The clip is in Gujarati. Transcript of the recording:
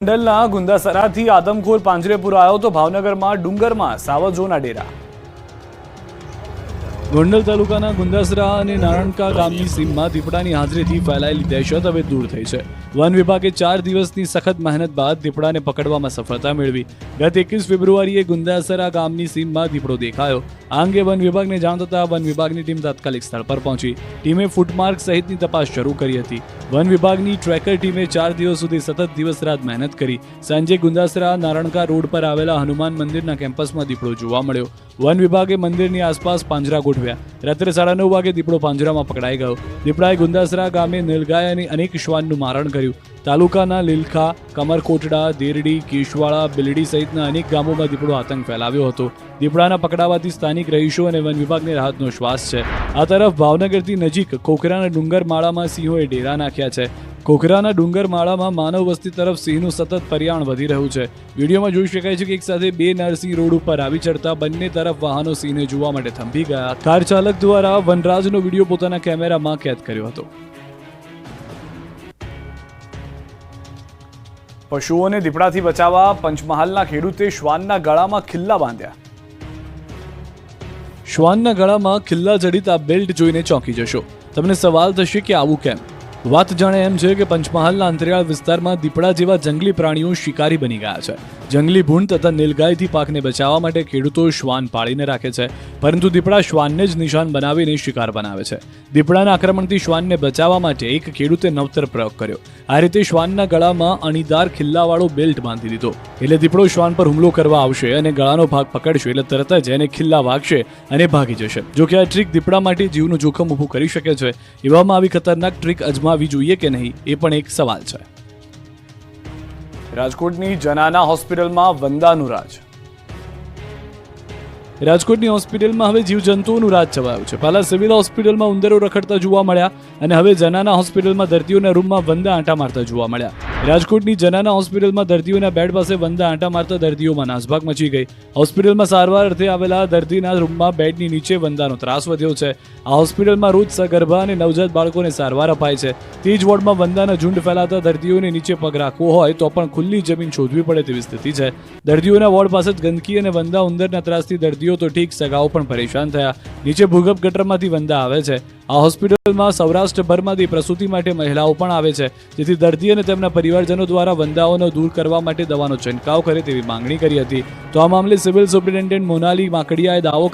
ગોંડલના ગુંદાસરાથી આદમખોર પાંજરે પુરાયો તો ભાવનગરમાં ડુંગરમાં સાવજોના ડેરા। ગોંડલ તાલુકાના ગુંદાસરા અને નારણકા ગામની સીમમાં દીપડાની હાજરીથી ફેલાયેલી દહેશત હવે દૂર થઈ છે। વન વિભાગે 4 દિવસની સખત મહેનત બાદ દીપડાને પકડવામાં સફળતા મેળવી। ગત 21 ફેબ્રુઆરીએ ગુંદાસરા ગામની સીમમાં દીપડો દેખાયો। આ અંગે વન વિભાગને જાણ થતાં વન વિભાગની ટીમ તાત્કાલિક સ્થળ પર પહોંચી। ટીમે ફૂટમાર્ક સહિતની તપાસ શરૂ કરી હતી। વન વિભાગની ટ્રેકર ટીમે 4 દિવસ સુધી સતત દિવસ રાત મહેનત કરી। સાંજે ગુંદાસરા નારણકા રોડ પર આવેલા હનુમાન મંદિરના કેમ્પસમાં દીપડો જોવા મળ્યો। વન વિભાગે મંદિરની આસપાસ પાંજરા ગોઠવ્યા। રાત્રે 9:30 વાગે દીપડો પાંજરામાં પકડાઈ ગયો। દીપડાએ ગુંદાસરા ગામે નીલગાય અને અનેક શ્વાનનું મારણ કર્યું। તાલુકાના લીલખા, કમરકોટડા, દેરડી, કેશવાળા, બિલડી સહિતના અનેક ગામોમાં દીપડો આતંક ફેલાવ્યો હતો। દીપડાના પકડાવાથી સ્થાનિક રહીશો અને વન વિભાગને રાહતનો શ્વાસ છે। આ તરફ ભાવનગરથી નજીક કોકરાના ડુંગર માળામાં સિંહોએ ડેરા નાખ્યા છે। કોકરાના ડુંગર માળામાં માનવ વસ્તી તરફ સિંહનું સતત પરિયાણ વધી રહ્યું છે। વિડીયોમાં જોઈ શકાય છે કે એક સાથે 2 નર સિંહ રોડ ઉપર આવી ચડતા બંને તરફ વાહનો સિંહને જોવા માટે થંભી ગયા। કાર ચાલક દ્વારા વનરાજનો વિડીયો પોતાના કેમેરામાં કેદ કર્યો હતો। પશુઓને દીપડાથી બચાવવા પંચમહાલના ખેડૂતે શ્વાનના ગળામાં ખિલ્લા બાંધ્યા। શ્વાનના ગળામાં ખિલ્લા જડિત આ બેલ્ટ જોઈને ચોંકી જશો। તમને સવાલ થશે કે આવું કેમ? વાત જાણે એમ છે કે પંચમહાલના અંતરિયાળ વિસ્તારમાં દીપડા જેવા જંગલી પ્રાણીઓ શિકારી બની ગયા છે। જંગલી ભૂંડ તથા નીલગાયથી પાકને બચાવવા માટે ખેડૂતો શ્વાન પાળીને રાખે છે, પરંતુ દીપડા શ્વાનને જ નિશાન બનાવીને શિકાર બનાવે છે। દીપડાના આક્રમણથી શ્વાનને બચાવવા માટે એક ખેડૂતે નવતર પ્રયોગ કર્યો। આ રીતે શ્વાનના ગળામાં અણીદાર ખિલ્લાવાળો બેલ્ટ બાંધી દીધો। એટલે દીપડો શ્વાન પર હુમલો કરવા આવશે અને ગળાનો ભાગ પકડશે એટલે તરત જ એને ખિલ્લા વાગશે અને ભાગી જશે। જો કે આ ટ્રીક દીપડા માટે જીવનું જોખમ ઊભું કરી શકે છે। એવામાં આવી ખતરનાક ટ્રીક અજમાવી જોઈએ કે નહીં એ પણ એક સવાલ છે। રાજકોટની જનાના હોસ્પિટલમાં વંદાનું રાજ। રાજકોટની હોસ્પિટલમાં હવે જીવજંતુઓનું રાજ છવાયું છે। પહેલા સિવિલ હોસ્પિટલમાં ઉંદરો રખડતા જોવા મળ્યા અને હવે જનાના હોસ્પિટલમાં દર્દીઓના રૂમમાં વંદા આંટા મારતા જોવા મળ્યા। રાજકોટની જનાના હોસ્પિટલમાં દર્દીઓના બેડ પાસે વંદા આંટા મારતા દર્દીઓમાં નાસભાગ મચી ગઈ। હોસ્પિટલમાં સારવાર અર્થે આવેલા દર્દીના રૂમમાં બેડની નીચે વંદાનો ત્રાસ વધ્યો છે। આ હોસ્પિટલમાં રોજ સગર્ભા અને નવજાત બાળકોને સારવાર અપાય છે। તે જ વોર્ડમાં વંદાના ઝુંડ ફેલાતા દર્દીઓને નીચે પગ રાખવો હોય તો પણ ખુલ્લી જમીન શોધવી પડે તેવી સ્થિતિ છે। દર્દીઓના વોર્ડ પાસે જ ગંદકી અને વંદા ઉંદરના ત્રાસથી દર્દીઓ તો ઠીક, સગાઓ પણ પરેશાન થયા। નીચે ભૂગર્ભ ગટરમાંથી વંદા આવે છે। આ હોસ્પિટલમાં સૌરાષ્ટ્રભરમાંથી પ્રસૂતિ માટે મહિલાઓ પણ આવે છે, જેથી દર્દી અને તેમના પરિવારજનો દ્વારા વંદાઓનો દૂર કરવા માટે દવાનો છંટકાવ કરે તેવી માંગણી કરી હતી। તો આ મામલે સિવિલ સુપ્રિન્ટેન્ડન્ટ મોનાલી માકડિયાએ દાવો